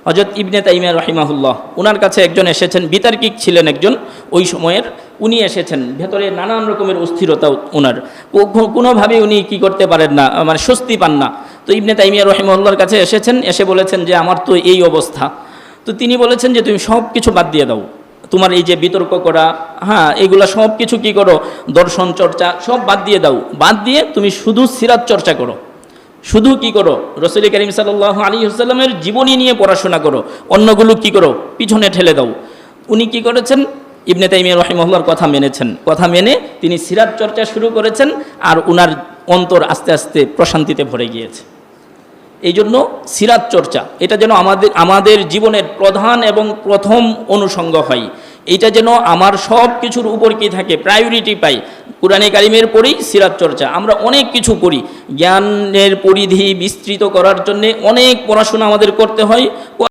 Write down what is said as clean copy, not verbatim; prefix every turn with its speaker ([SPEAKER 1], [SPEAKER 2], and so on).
[SPEAKER 1] হযরত ইবনে তাইমিয়া রাহিমাহুল্লাহ, ওনার কাছে একজন এসেছেন, বিতার্কিক ছিলেন একজন ওই সময়ের। উনি এসেছেন, ভেতরে নানান রকমের অস্থিরতা ওনার, কোনোভাবে উনি কি করতে পারেন না, মানে স্বস্তি পান না। তো ইবনে তাইমিয়া রাহিমাহুল্লাহর কাছে এসেছেন, এসে বলেছেন যে আমার তো এই অবস্থা। তো তিনি বলেছেন যে তুমি সব কিছু বাদ দিয়ে দাও, তোমার এই যে বিতর্ক করা, হ্যাঁ, এগুলা সব কিছু কি করো, দর্শন চর্চা সব বাদ দিয়ে দাও, বাদ দিয়ে তুমি শুধু সিরাত চর্চা করো, শুধু কি করো, রাসূল করিম সাল্লাল্লাহু আলাইহি ওয়াসাল্লামের জীবনী নিয়ে পড়াশোনা করো, অন্যগুলো কি করো, পিছনে ঠেলে দাও। উনি কি করেছেন, ইবনে তাইমিয়া রাহিমাহুল্লাহর কথা মেনেছেন, কথা মেনে তিনি সিরাত চর্চা শুরু করেছেন, আর উনার অন্তর আস্তে আস্তে প্রশান্তিতে ভরে গিয়েছে। এই জন্য সিরাত চর্চা এটা যেন আমাদের জীবনের প্রধান এবং প্রথম অনুষঙ্গ হয়। এইটা যেন আমার সব কিছুর উপর কি থাকে, প্রায়োরিটি পাই। কুরআনে কারিমের পরেই সিরাত চর্চা। আমরা অনেক কিছু করি, জ্ঞানের পরিধি বিস্তৃত করার জন্যে অনেক পড়াশোনা আমাদের করতে হয়।